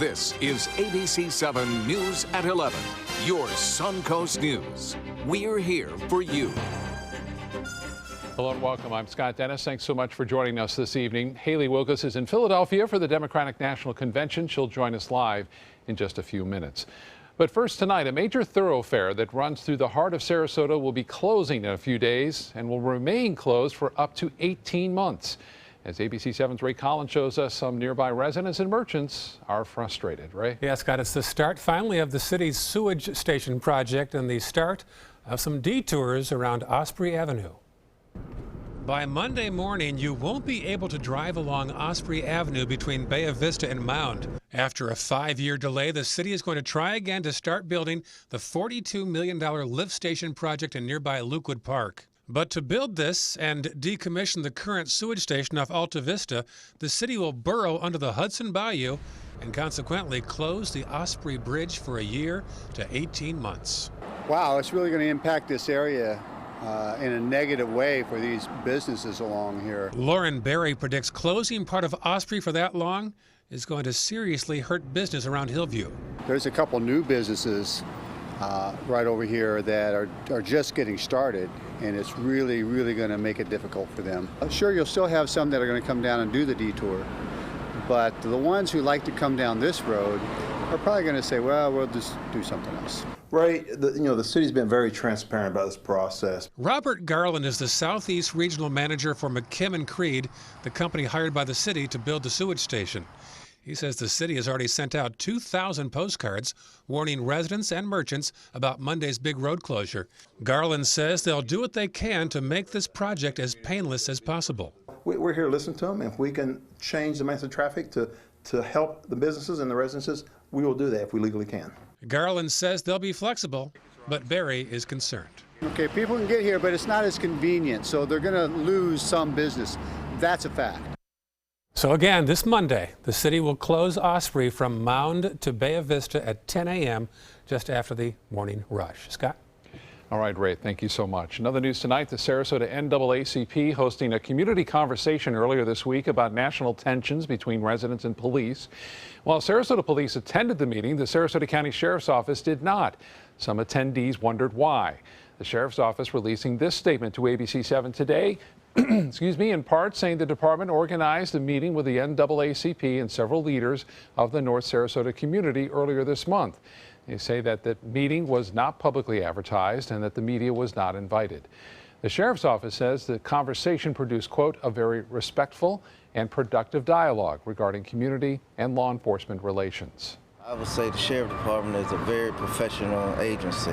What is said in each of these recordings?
This is ABC 7 News at 11, your Suncoast News. We're here for you. Hello and welcome. I'm Scott Dennis. Thanks so much for joining us this evening. Haley Wilkes is in Philadelphia for the Democratic National Convention. She'll join us live in just a few minutes. But first tonight, a major thoroughfare that runs through the heart of Sarasota will be closing in a few days and will remain closed for up to 18 months. As ABC 7's Ray Collins shows us, some nearby residents and merchants are frustrated. Ray? Yeah, Scott, it's the start finally of the city's sewage station project and the start of some detours around Osprey Avenue. By Monday morning, you won't be able to drive along Osprey Avenue between Bay Vista and Mound. After a 5-year delay, the city is going to try again to start building the $42 million lift station project in nearby Lukewood Park. But to build this and decommission the current sewage station off Alta Vista, the city will burrow under the Hudson Bayou and consequently close the Osprey Bridge for a year to 18 months. Wow, it's really going to impact this area in a negative way for these businesses along here. Lauren Berry predicts closing part of Osprey for that long is going to seriously hurt business around Hillview. There's a couple new businesses right over here that are just getting started, and it's really going to make it difficult for them. Sure, you'll still have some that are going to come down and do the detour, but the ones who like to come down this road are probably going to say, well, we'll just do something else. Right. The city's been very transparent about this process. Robert Garland is the Southeast Regional Manager for McKim & Creed, the company hired by the city to build the sewage station. He says the city has already sent out 2,000 postcards warning residents and merchants about Monday's big road closure. Garland says they'll do what they can to make this project as painless as possible. We're here to listen to them. If we can change the method of traffic to help the businesses and the residences, we will do that if we legally can. Garland says they'll be flexible, but Berry is concerned. Okay, people can get here, but it's not as convenient, so they're going to lose some business. That's a fact. So again, this Monday, the city will close Osprey from Mound to Bay Vista at 10 a.m. just after the morning rush. Scott? All right, Ray, thank you so much. Another news tonight, the Sarasota NAACP hosting a community conversation earlier this week about national tensions between residents and police. While Sarasota police attended the meeting, the Sarasota County Sheriff's Office did not. Some attendees wondered why. The Sheriff's Office releasing this statement to ABC 7 today, in part saying the department organized a meeting with the NAACP and several leaders of the North Sarasota community earlier this month. They say that the meeting was not publicly advertised and that the media was not invited. The Sheriff's Office says the conversation produced, quote, a very respectful and productive dialogue regarding community and law enforcement relations. I would say the Sheriff Department is a very professional agency.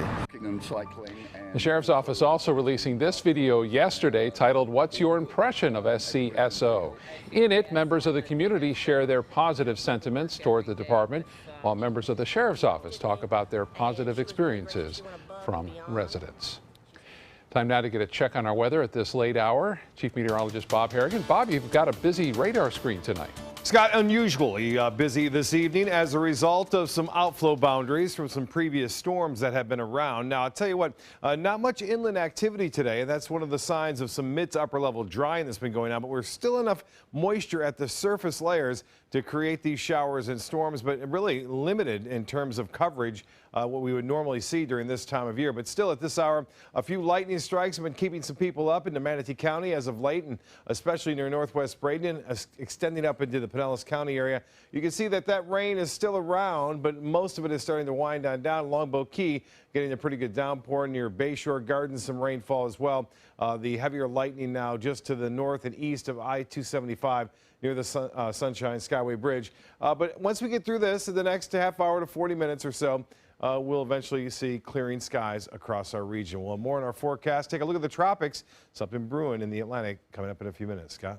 The Sheriff's Office also releasing this video yesterday titled, What's Your Impression of SCSO? In it, members of the community share their positive sentiments toward the department, while members of the Sheriff's Office talk about their positive experiences from residents. Time now to get a check on our weather at this late hour. Chief Meteorologist Bob Harrigan. Bob, you've got a busy radar screen tonight. Scott, unusually busy this evening as a result of some outflow boundaries from some previous storms that have been around. Now, I'll tell you what, not much inland activity today, and that's one of the signs of some mid to upper level drying that's been going on, but we're still enough moisture at the surface layers to create these showers and storms, but really limited in terms of coverage, what we would normally see during this time of year. But still, at this hour, a few lightning strikes have been keeping some people up into Manatee County as of late, and especially near northwest Braden, extending up into the Pinellas County area. You can see that rain is still around, but most of it is starting to wind down. Longboat Key getting a pretty good downpour near Bayshore Gardens, some rainfall as well. The heavier lightning now just to the north and east of I-275 near the Sunshine Skyway Bridge. But once we get through this in the next half hour to 40 minutes or so, we'll eventually see clearing skies across our region. We'll have more in our forecast. Take a look at the tropics. Something brewing in the Atlantic coming up in a few minutes. Scott?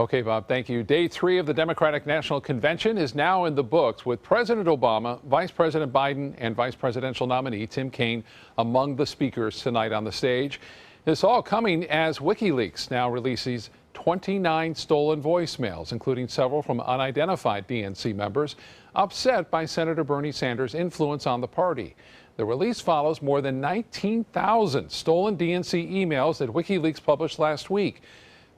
Okay, Bob, thank you. Day 3 of the Democratic National Convention is now in the books with President Obama, Vice President Biden, and Vice Presidential nominee Tim Kaine among the speakers tonight on the stage. This all coming as WikiLeaks now releases 29 stolen voicemails, including several from unidentified DNC members, upset by Senator Bernie Sanders' influence on the party. The release follows more than 19,000 stolen DNC emails that WikiLeaks published last week.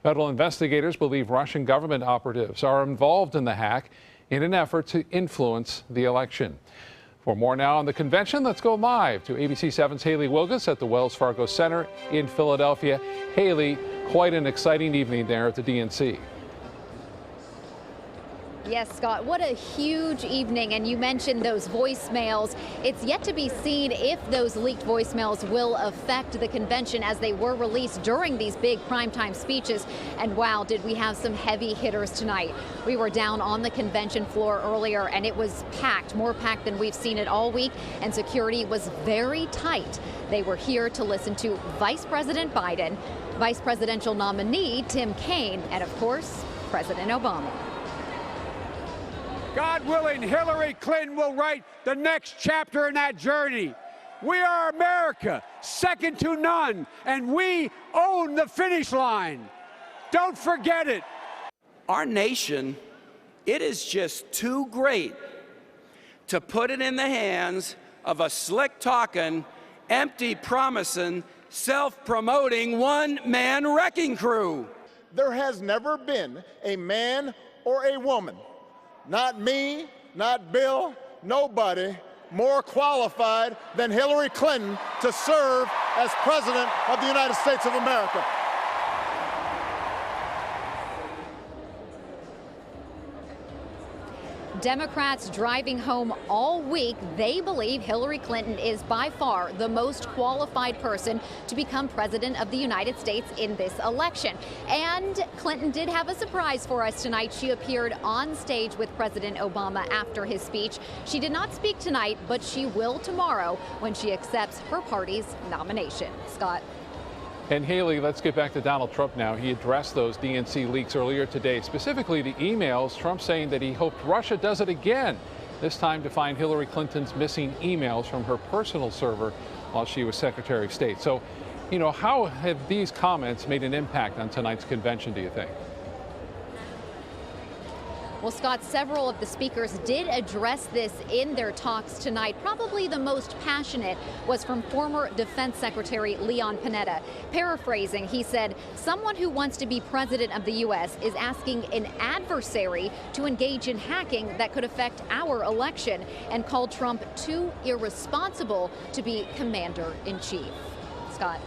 Federal investigators believe Russian government operatives are involved in the hack in an effort to influence the election. For more now on the convention, let's go live to ABC 7's Haley Wilgus at the Wells Fargo Center in Philadelphia. Haley, quite an exciting evening there at the DNC. Yes, Scott, what a huge evening. And you mentioned those voicemails. It's yet to be seen if those leaked voicemails will affect the convention as they were released during these big primetime speeches. And wow, did we have some heavy hitters tonight. We were down on the convention floor earlier and it was packed, more packed than we've seen it all week. And security was very tight. They were here to listen to Vice President Biden, Vice Presidential nominee Tim Kaine, and of course, President Obama. God willing, Hillary Clinton will write the next chapter in that journey. We are America, second to none, and we own the finish line. Don't forget it. Our nation, it is just too great to put it in the hands of a slick-talking, empty promising, self-promoting one-man wrecking crew. There has never been a man or a woman, not me, not Bill, nobody more qualified than Hillary Clinton to serve as President of the United States of America. Democrats driving home all week. They believe Hillary Clinton is by far the most qualified person to become president of the United States in this election. And Clinton did have a surprise for us tonight. She appeared on stage with President Obama after his speech. She did not speak tonight, but she will tomorrow when she accepts her party's nomination. Scott. And Haley, let's get back to Donald Trump now. He addressed those DNC leaks earlier today, specifically the emails. Trump saying that he hoped Russia does it again, this time to find Hillary Clinton's missing emails from her personal server while she was Secretary of State. So, you know, how have these comments made an impact on tonight's convention, do you think? Well, Scott, several of the speakers did address this in their talks tonight. Probably the most passionate was from former Defense Secretary Leon Panetta. Paraphrasing, he said, "Someone who wants to be president of the U.S. is asking an adversary to engage in hacking that could affect our election," and called Trump too irresponsible to be commander-in-chief. Scott.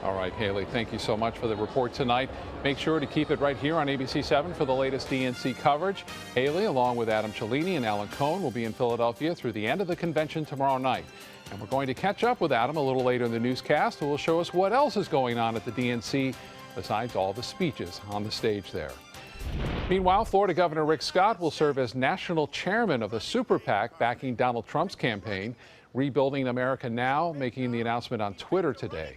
All right, Haley, thank you so much for the report tonight. Make sure to keep it right here on ABC 7 for the latest DNC coverage. Haley, along with Adam Cellini and Alan Cohn, will be in Philadelphia through the end of the convention tomorrow night. And we're going to catch up with Adam a little later in the newscast, who will show us what else is going on at the DNC besides all the speeches on the stage there. Meanwhile, Florida Governor Rick Scott will serve as national chairman of the super PAC backing Donald Trump's campaign, Rebuilding America Now, making the announcement on Twitter today.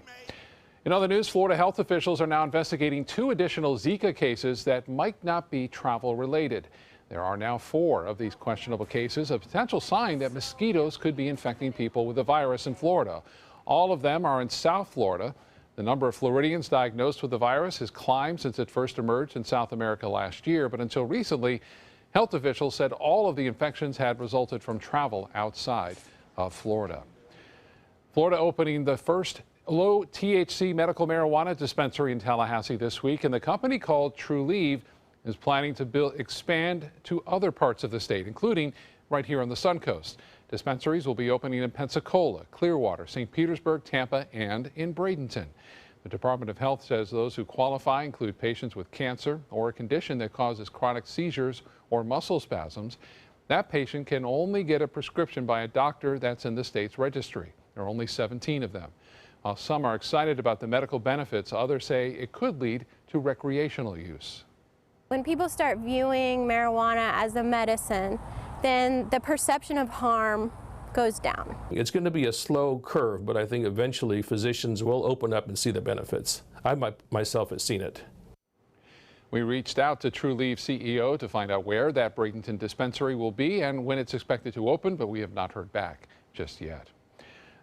In other news, Florida health officials are now investigating 2 additional Zika cases that might not be travel related. There are now 4 of these questionable cases, a potential sign that mosquitoes could be infecting people with the virus in Florida. All of them are in South Florida. The number of Floridians diagnosed with the virus has climbed since it first emerged in South America last year, but until recently, health officials said all of the infections had resulted from travel outside of Florida. Florida opening the first low THC medical marijuana dispensary in Tallahassee this week, and the company called Trulieve is planning to expand to other parts of the state, including right here on the Suncoast. Dispensaries will be opening in Pensacola, Clearwater, St. Petersburg, Tampa, and in Bradenton. The Department of Health says those who qualify include patients with cancer or a condition that causes chronic seizures or muscle spasms. That patient can only get a prescription by a doctor that's in the state's registry. There are only 17 of them. While some are excited about the medical benefits, others say it could lead to recreational use. When people start viewing marijuana as a medicine, then the perception of harm goes down. It's going to be a slow curve, but I think eventually physicians will open up and see the benefits. I myself have seen it. We reached out to Trulieve CEO to find out where that Bradenton dispensary will be and when it's expected to open, but we have not heard back just yet.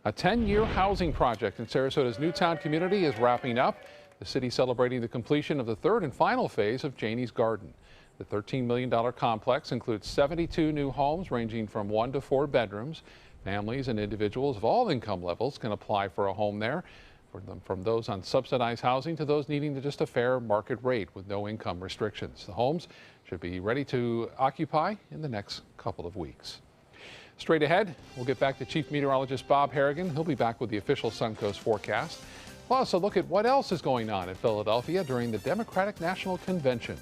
A 10-year housing project in Sarasota's Newtown community is wrapping up. The city celebrating the completion of the 3rd and final phase of Janie's Garden. The $13 million complex includes 72 new homes ranging from 1 to 4 bedrooms. Families and individuals of all income levels can apply for a home there. from those on subsidized housing to those needing just a fair market rate with no income restrictions. The homes should be ready to occupy in the next couple of weeks. Straight ahead, we'll get back to Chief Meteorologist Bob Harrigan. He'll be back with the official Suncoast forecast. We'll also look at what else is going on in Philadelphia during the Democratic National Convention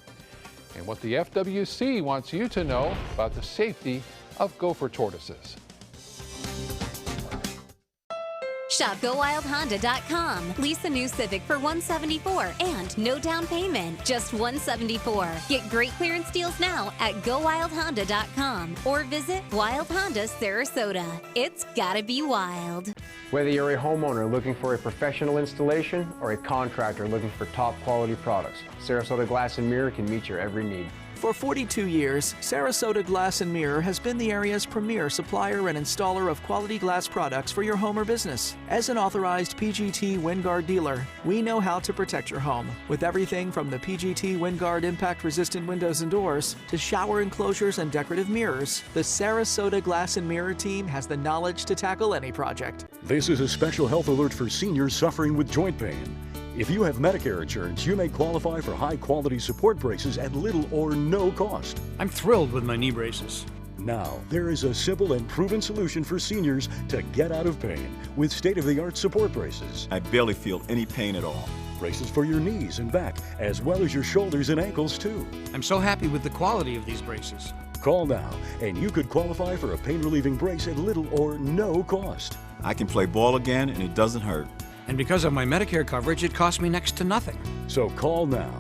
and what the FWC wants you to know about the safety of gopher tortoises. Shop GoWildHonda.com. Lease a new Civic for $174 and no down payment, just $174. Get great clearance deals now at GoWildHonda.com or visit Wild Honda Sarasota. It's gotta be wild. Whether you're a homeowner looking for a professional installation or a contractor looking for top quality products, Sarasota Glass and Mirror can meet your every need. For 42 years, Sarasota Glass and Mirror has been the area's premier supplier and installer of quality glass products for your home or business. As an authorized PGT WinGuard dealer, we know how to protect your home with everything from the PGT WinGuard impact-resistant windows and doors to shower enclosures and decorative mirrors. The Sarasota Glass and Mirror team has the knowledge to tackle any project. This is a special health alert for seniors suffering with joint pain. If you have Medicare insurance, you may qualify for high-quality support braces at little or no cost. I'm thrilled with my knee braces. Now, there is a simple and proven solution for seniors to get out of pain with state-of-the-art support braces. I barely feel any pain at all. Braces for your knees and back, as well as your shoulders and ankles, too. I'm so happy with the quality of these braces. Call now, and you could qualify for a pain-relieving brace at little or no cost. I can play ball again, and it doesn't hurt. And because of my Medicare coverage, it costs me next to nothing. So call now.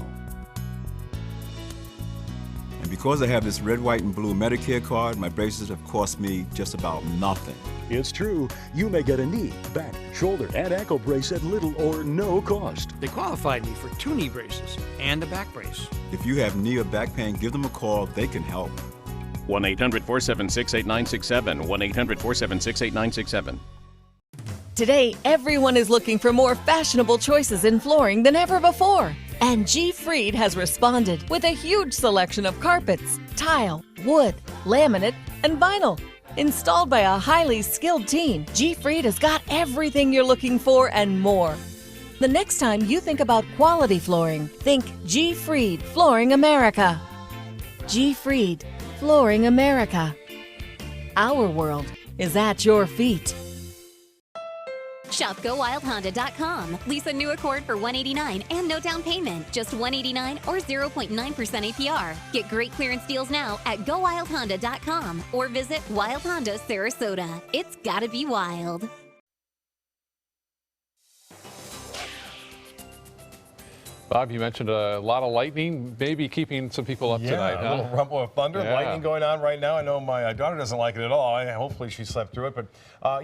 And because I have this red, white, and blue Medicare card, my braces have cost me just about nothing. It's true. You may get a knee, back, shoulder, and ankle brace at little or no cost. They qualified me for 2 knee braces and a back brace. If you have knee or back pain, give them a call. They can help. 1-800-476-8967. 1-800-476-8967. Today, everyone is looking for more fashionable choices in flooring than ever before. And G. Fried has responded with a huge selection of carpets, tile, wood, laminate, and vinyl. Installed by a highly skilled team, G. Fried has got everything you're looking for and more. The next time you think about quality flooring, think G. Fried Flooring America. G. Fried Flooring America. Our world is at your feet. Shop GoWildHonda.com. Lease a new Accord for $189 and no down payment, just $189 or 0.9% APR. Get great clearance deals now at GoWildHonda.com or visit Wild Honda Sarasota. It's gotta be wild. Bob, you mentioned a lot of lightning, maybe keeping some people up tonight, huh? A little rumble of thunder, lightning going on right now. I know my daughter doesn't like it at all. Hopefully she slept through it. But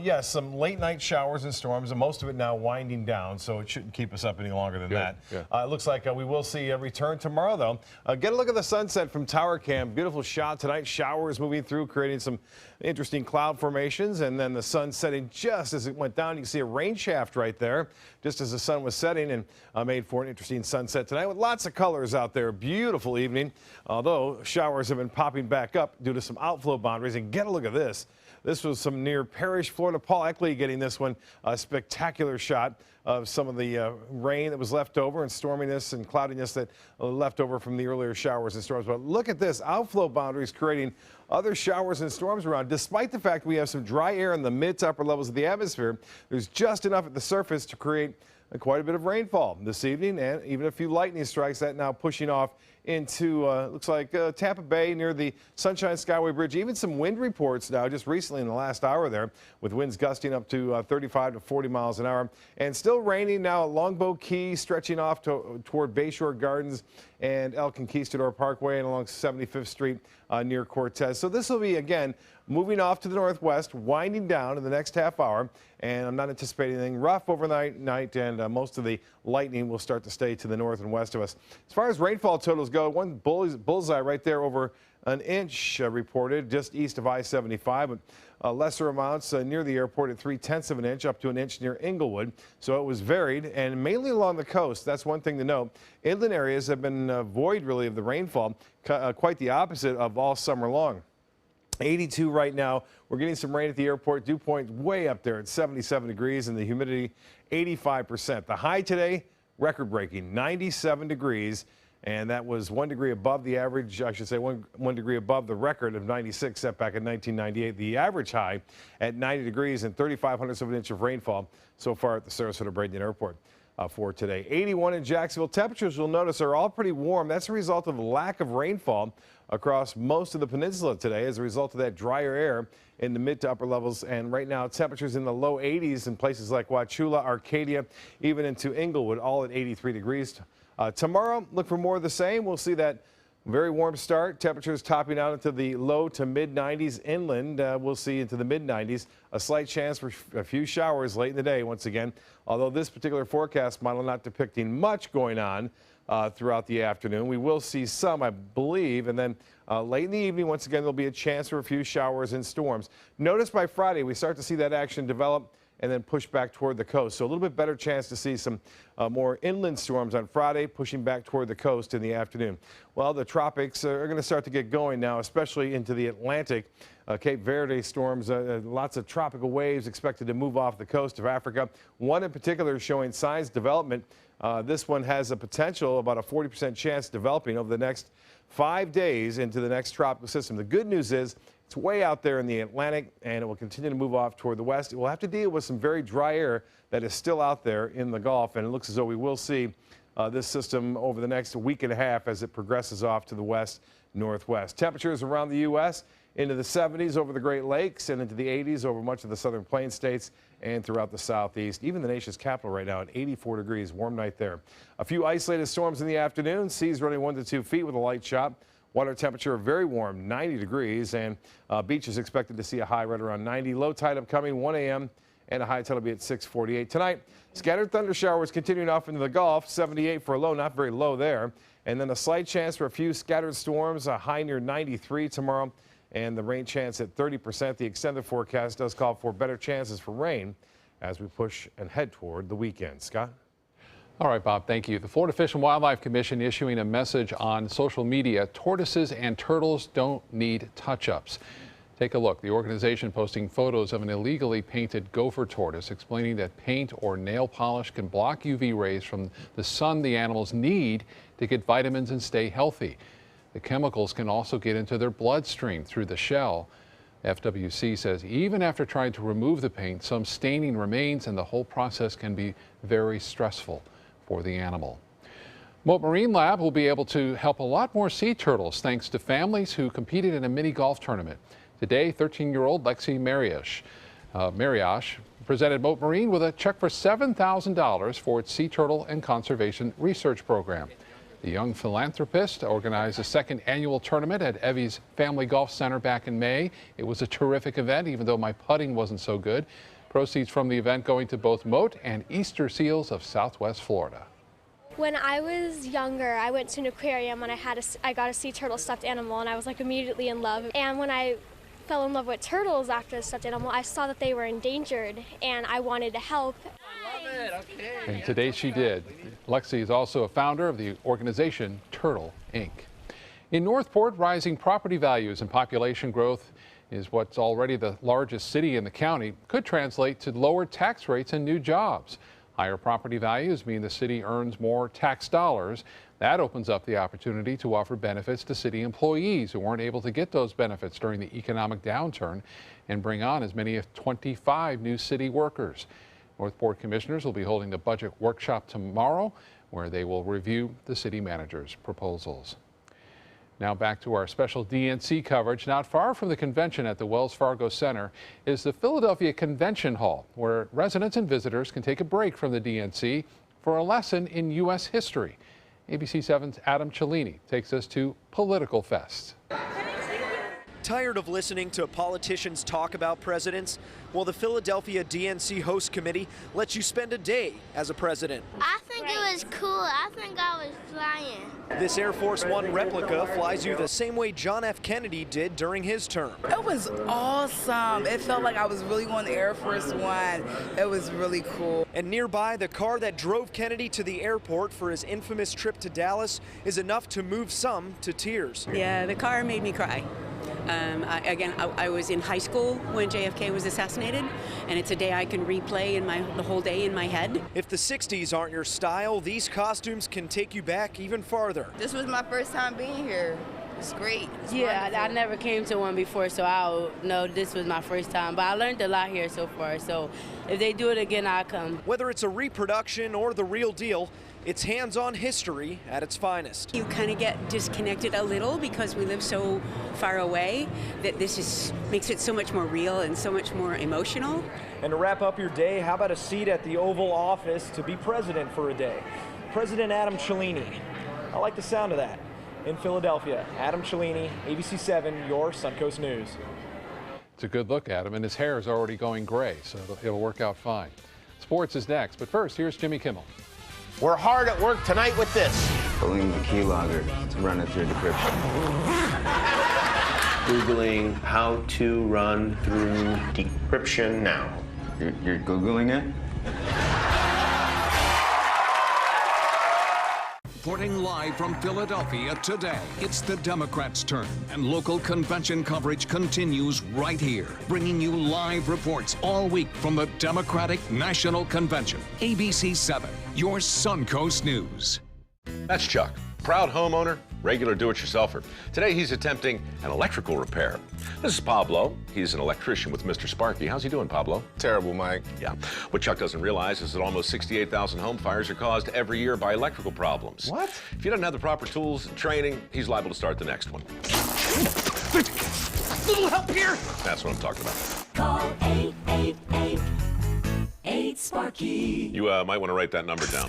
yes, some late night showers and storms, and most of it now winding down, so it shouldn't keep us up any longer than that. It looks like we will see a return tomorrow, though. Get a look at the sunset from Tower Cam. Beautiful shot tonight. Showers moving through, creating some interesting cloud formations, and then the sun setting just as it went down. You can see a rain shaft right there, just as the sun was setting, and made for an interesting sunset tonight with lots of colors out there. Beautiful evening, although showers have been popping back up due to some outflow boundaries. And get a look at this. This was some near Parrish, Florida. Paul Eckley getting this one. A spectacular shot of some of the rain that was left over and storminess and cloudiness that left over from the earlier showers and storms. But look at this, outflow boundaries creating other showers and storms around. Despite the fact we have some dry air in the mid to upper levels of the atmosphere, there's just enough at the surface to create quite a bit of rainfall this evening, and even a few lightning strikes. That now pushing off into, looks like Tampa Bay near the Sunshine Skyway Bridge. Even some wind reports now just recently in the last hour there, with winds gusting up to 35 to 40 miles an hour. And still raining now at Longboat Key, stretching off toward Bayshore Gardens and El Conquistador Parkway and along 75th Street near Cortez. So this will be, again, moving off to the northwest, winding down in the next half hour, and I'm not anticipating anything rough overnight, and most of the lightning will start to stay to the north and west of us. As far as rainfall totals go, one bullseye right there, over an inch reported just east of I-75, but lesser amounts near the airport at 3/10 of an inch, up to an inch near Inglewood. So it was varied and mainly along the coast. That's one thing to note. Inland areas have been void really of the rainfall, quite the opposite of all summer long. 82 right now. We're getting some rain at the airport. Dew point way up there at 77 degrees and the humidity 85%. The high today, record-breaking, 97 degrees. And that was 1 degree above the average, I should say one degree above the record of 96 set back in 1998. The average high at 90 degrees and 3,500ths of an inch of rainfall so far at the Sarasota-Bradenton Airport for today. 81 in Jacksonville. Temperatures, you'll notice, are all pretty warm. That's a result of the lack of rainfall across most of the peninsula today as a result of that drier air in the mid to upper levels. And right now, temperatures in the low 80s in places like Wauchula, Arcadia, even into Inglewood, all at 83 degrees. Tomorrow, look for more of the same. We'll see that very warm start. Temperatures topping out into the low to mid 90s inland. We'll see into the mid 90s. A slight chance for a few showers late in the day once again, although this particular forecast model not depicting much going on throughout the afternoon. We will see some, I believe, and then late in the evening, once again, there'll be a chance for a few showers and storms. Notice by Friday, we start to see that action develop and then push back toward the coast. So a little bit better chance to see some more inland storms on Friday, pushing back toward the coast in the afternoon. Well, the tropics are going to start to get going now, especially into the Atlantic. Cape Verde storms, lots of tropical waves expected to move off the coast of Africa. One in particular is showing signs of development. This one has a potential, about a 40% chance developing over the next 5 days into the next tropical system. The good news is it's way out there in the Atlantic, and it will continue to move off toward the west. It will have to deal with some very dry air that is still out there in the Gulf, and it looks as though we will see this system over the next week and a half as it progresses off to the west northwest. Temperatures around the U.S. into the 70s over the Great Lakes and into the 80s over much of the southern plains states and throughout the southeast. Even the nation's capital right now at 84 degrees. Warm night there. A few isolated storms in the afternoon. Seas running 1 to 2 feet with a light chop. Water temperature very warm, 90 degrees, and beach is expected to see a high right around 90. Low tide upcoming 1 a.m. and a high tide will be at 6:48 tonight. Scattered thunder showers continuing off into the Gulf, 78 for a low, not very low there. And then a slight chance for a few scattered storms, a high near 93 tomorrow, and the rain chance at 30%. The extended forecast does call for better chances for rain as we push and head toward the weekend. Scott? All right, Bob, thank you. The Florida Fish and Wildlife Commission issuing a message on social media. Tortoises and turtles don't need touch-ups. Take a look. The organization posting photos of an illegally painted gopher tortoise, explaining that paint or nail polish can block UV rays from the sun the animals need to get vitamins and stay healthy. The chemicals can also get into their bloodstream through the shell. FWC says even after trying to remove the paint, some staining remains, and the whole process can be very stressful for the animal. Mote Marine Lab will be able to help a lot more sea turtles thanks to families who competed in a mini golf tournament. Today, 13-year-old Lexi Mariash presented Mote Marine with a check for $7,000 for its sea turtle and conservation research program. The young philanthropist organized a second annual tournament at Evie's Family Golf Center back in May. It was a terrific event, even though my putting wasn't so good. Proceeds from the event going to both Mote and Easter Seals of Southwest Florida. When I was younger, I went to an aquarium and I got a sea turtle stuffed animal, and I was like immediately in love. And when I fell in love with turtles after the stuffed animal, I saw that they were endangered and I wanted to help. I love it. Okay. And today she did. Lexi is also a founder of the organization Turtle Inc. In Northport, rising property values and population growth is what's already the largest city in the county could translate to lower tax rates and new jobs. Higher property values mean the city earns more tax dollars. That opens up the opportunity to offer benefits to city employees who weren't able to get those benefits during the economic downturn and bring on as many as 25 new city workers. Northport commissioners will be holding the budget workshop tomorrow, where they will review the city manager's proposals. Now back to our special DNC coverage. Not far from the convention at the Wells Fargo Center is the Philadelphia Convention Hall, where residents and visitors can take a break from the DNC for a lesson in U.S. history. ABC 7's Adam Cellini takes us to Political Fest. Tired of listening to politicians talk about presidents? Well, the Philadelphia DNC Host Committee lets you spend a day as a president. I think it was cool. I think I was flying. This Air Force One replica flies you the same way John F. Kennedy did during his term. It was awesome. It felt like I was really on the Air Force One. It was really cool. And nearby, the car that drove Kennedy to the airport for his infamous trip to Dallas is enough to move some to tears. Yeah, the car made me cry. I was in high school when JFK was assassinated, and it's a day I can replay the whole day in my head. If the 60s aren't your style, these costumes can take you back even farther. This was my first time being here. It's great. It's yeah, I never came to one before, so I'll know this was my first time. But I learned a lot here so far, so if they do it again, I'll come. Whether it's a reproduction or the real deal, it's hands-on history at its finest. You kind of get disconnected a little because we live so far away that this makes it so much more real and so much more emotional. And to wrap up your day, how about a seat at the Oval Office to be president for a day? President Adam Cellini. I like the sound of that. In Philadelphia, Adam Cellini, ABC 7, your Suncoast News. It's a good look at him, and his hair is already going gray, so it'll work out fine. Sports is next, but first, here's Jimmy Kimmel. We're hard at work tonight with this. Pulling the keylogger to run it through decryption. Googling how to run through decryption now. You're Googling it? Reporting live from Philadelphia today, it's the Democrats' turn, and local convention coverage continues right here, bringing you live reports all week from the Democratic National Convention. ABC 7, your Suncoast News. That's Chuck, proud homeowner, regular do-it-yourselfer. Today he's attempting an electrical repair. This is Pablo. He's an electrician with Mr. Sparky. How's he doing, Pablo? Terrible, Mike. Yeah. What Chuck doesn't realize is that almost 68,000 home fires are caused every year by electrical problems. What? If he doesn't have the proper tools and training, he's liable to start the next one. Little help here. That's what I'm talking about. Call 888-8-SPARKY. You might want to write that number down.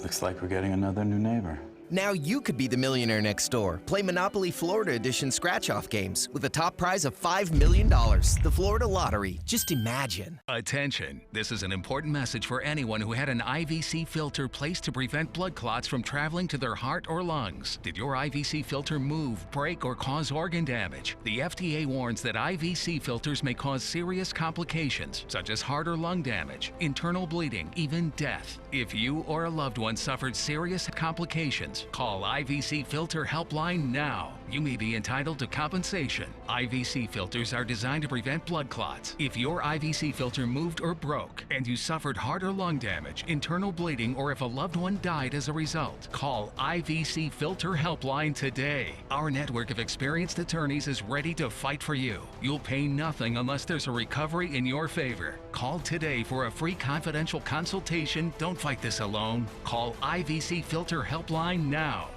Looks like we're getting another new neighbor. Now you could be the millionaire next door. Play Monopoly Florida Edition scratch-off games with a top prize of $5 million. The Florida Lottery. Just imagine. Attention. This is an important message for anyone who had an IVC filter placed to prevent blood clots from traveling to their heart or lungs. Did your IVC filter move, break, or cause organ damage? The FDA warns that IVC filters may cause serious complications, such as heart or lung damage, internal bleeding, even death. If you or a loved one suffered serious complications, call IVC Filter Helpline now. You may be entitled to compensation. IVC filters are designed to prevent blood clots. If your IVC filter moved or broke and you suffered heart or lung damage, internal bleeding, or if a loved one died as a result, call IVC Filter Helpline today. Our network of experienced attorneys is ready to fight for you. You'll pay nothing unless there's a recovery in your favor. Call today for a free confidential consultation. Don't fight this alone. Call IVC Filter Helpline now.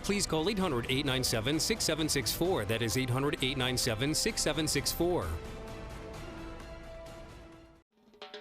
Please call 800-897-6764. That is 800-897-6764.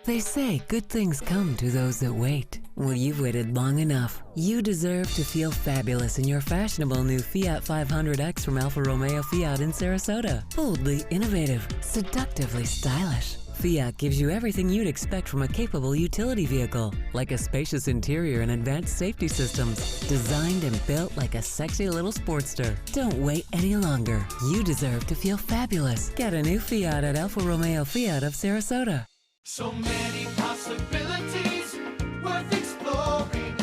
They say good things come to those that wait. Well, you've waited long enough. You deserve to feel fabulous in your fashionable new Fiat 500X from Alfa Romeo Fiat in Sarasota. Boldly innovative, seductively stylish. Fiat gives you everything you'd expect from a capable utility vehicle, like a spacious interior and advanced safety systems, designed and built like a sexy little Sportster. Don't wait any longer. You deserve to feel fabulous. Get a new Fiat at Alfa Romeo Fiat of Sarasota. So many possibilities worth exploring.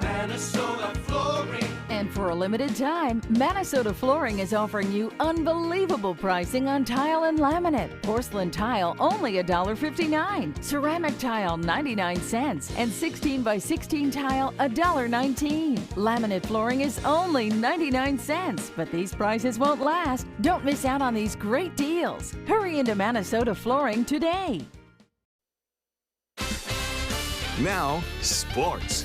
Minnesota Flooring. And for a limited time, Minnesota Flooring is offering you unbelievable pricing on tile and laminate. Porcelain tile only $1.59. Ceramic tile 99 cents. And 16 by 16 tile $1.19. Laminate flooring is only 99 cents. But these prices won't last. Don't miss out on these great deals. Hurry into Minnesota Flooring today. Now, sports.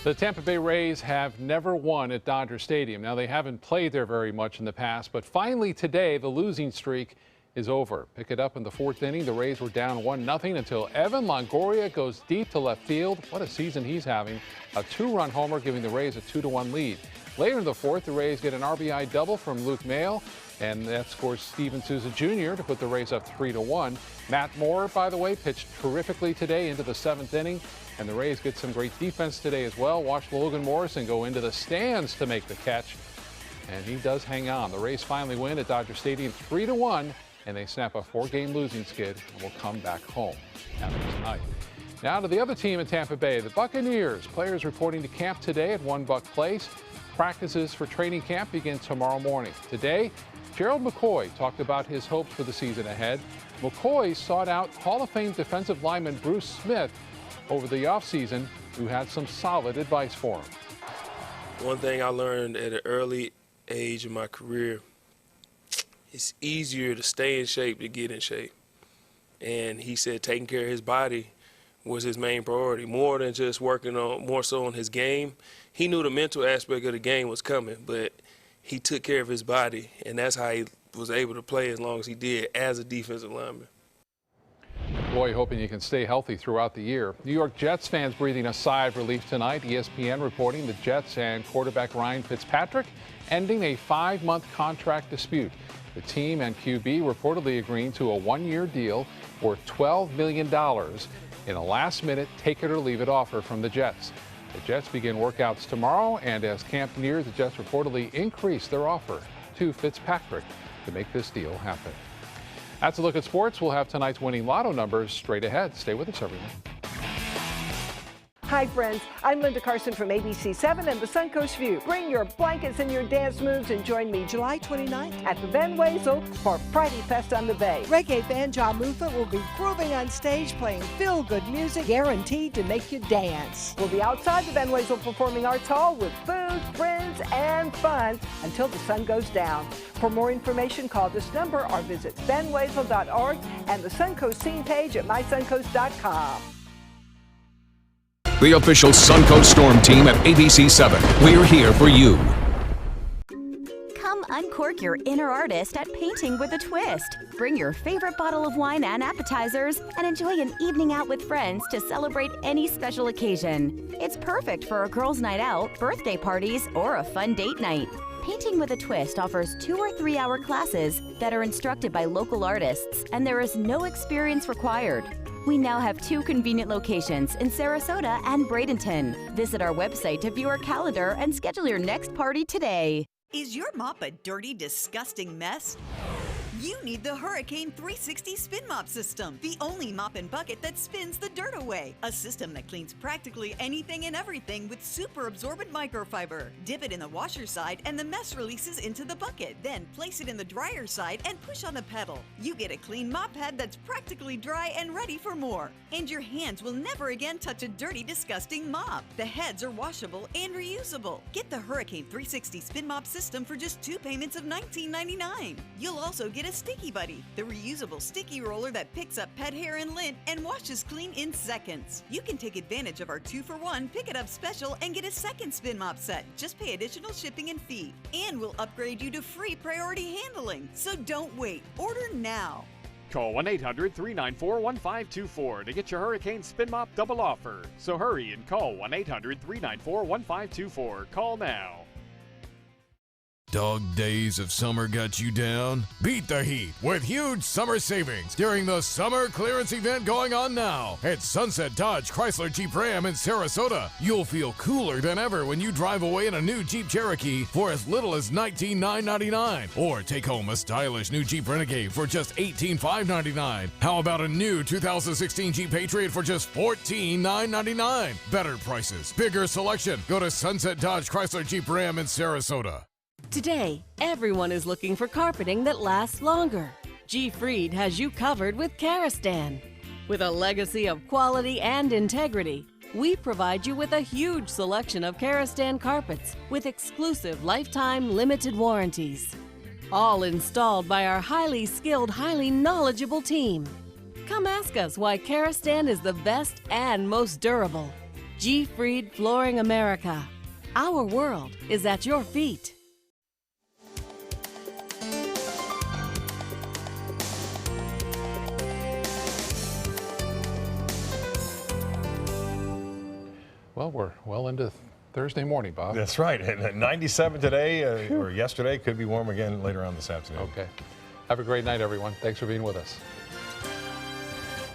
The Tampa Bay Rays have never won at Dodger Stadium. Now, they haven't played there very much in the past, but finally today, the losing streak is over. Pick it up in the fourth inning. The Rays were down 1-0 until Evan Longoria goes deep to left field. What a season he's having. A two-run homer, giving the Rays a 2-1 lead. Later in the fourth, the Rays get an RBI double from Luke Maile, and that scores Steven Souza Jr. to put the Rays up 3-1. Matt Moore, by the way, pitched terrifically today into the seventh inning. And the Rays get some great defense today as well. Watch Logan Morrison go into the stands to make the catch. And he does hang on. The Rays finally win at Dodger Stadium 3-1, and they snap a 4-game losing skid and will come back home after tonight. Now to the other team in Tampa Bay, the Buccaneers. Players reporting to camp today at One Buck Place. Practices for training camp begin tomorrow morning. Today, Gerald McCoy talked about his hopes for the season ahead. McCoy sought out Hall of Fame defensive lineman Bruce Smith over the offseason, who had some solid advice for him. One thing I learned at an early age in my career, it's easier to stay in shape than get in shape. And he said taking care of his body was his main priority, more than just working on, more so on his game. He knew the mental aspect of the game was coming, but he took care of his body, and that's how he was able to play as long as he did as a defensive lineman. Boy, hoping you can stay healthy throughout the year. New York Jets fans breathing a sigh of relief tonight. ESPN reporting the Jets and quarterback Ryan Fitzpatrick ending a 5-month contract dispute. The team and QB reportedly agreeing to a 1-year deal worth $12 million in a last-minute take-it-or-leave-it offer from the Jets. The Jets begin workouts tomorrow, and as camp nears, the Jets reportedly increased their offer to Fitzpatrick to make this deal happen. That's a look at sports. We'll have tonight's winning lotto numbers straight ahead. Stay with us, everyone. Hi, friends. I'm Linda Carson from ABC7 and the Suncoast View. Bring your blankets and your dance moves and join me July 29th at the Van Wezel for Friday Fest on the Bay. Reggae band Ja Mufa will be grooving on stage, playing feel-good music, guaranteed to make you dance. We'll be outside the Van Wezel Performing Arts Hall with food, friends, and fun until the sun goes down. For more information, call this number or visit vanwezel.org and the Suncoast scene page at mysuncoast.com. The official Suncoast Storm team at ABC7. We're here for you. Come uncork your inner artist at Painting with a Twist. Bring your favorite bottle of wine and appetizers and enjoy an evening out with friends to celebrate any special occasion. It's perfect for a girls' night out, birthday parties, or a fun date night. Painting with a Twist offers 2 or 3 hour classes that are instructed by local artists, and there is no experience required. We now have 2 convenient locations in Sarasota and Bradenton. Visit our website to view our calendar and schedule your next party today. Is your mop a dirty, disgusting mess? You need the Hurricane 360 Spin Mop System, the only mop and bucket that spins the dirt away. A system that cleans practically anything and everything with super absorbent microfiber. Dip it in the washer side and the mess releases into the bucket. Then place it in the dryer side and push on the pedal. You get a clean mop head that's practically dry and ready for more. And your hands will never again touch a dirty, disgusting mop. The heads are washable and reusable. Get the Hurricane 360 Spin Mop System for just 2 payments of $19.99. You'll also get a Sticky Buddy, the reusable sticky roller that picks up pet hair and lint and washes clean in seconds. You can take advantage of our 2-for-1 Pick It Up special and get a second spin mop set. Just pay additional shipping and fee. And we'll upgrade you to free priority handling. So don't wait. Order now. Call 1-800-394-1524 to get your Hurricane Spin Mop double offer. So hurry and call 1-800-394-1524. Call now. Dog days of summer got you down? Beat the heat with huge summer savings during the summer clearance event going on now at Sunset Dodge Chrysler Jeep Ram in Sarasota. You'll feel cooler than ever when you drive away in a new Jeep Cherokee for as little as $19,999, or take home a stylish new Jeep Renegade for just $18,599. How about a new 2016 Jeep Patriot for just $14,999? Better prices, bigger selection. Go to Sunset Dodge Chrysler Jeep Ram in Sarasota. Today, everyone is looking for carpeting that lasts longer. G. Fried has you covered with Karastan. With a legacy of quality and integrity, we provide you with a huge selection of Karastan carpets with exclusive lifetime limited warranties. All installed by our highly skilled, highly knowledgeable team. Come ask us why Karastan is the best and most durable. G. Fried Flooring America. Our world is at your feet. Well, we're well into Thursday morning, Bob. That's right. And 97 today or yesterday. Could be warm again later on this afternoon. Okay. Have a great night, everyone. Thanks for being with us.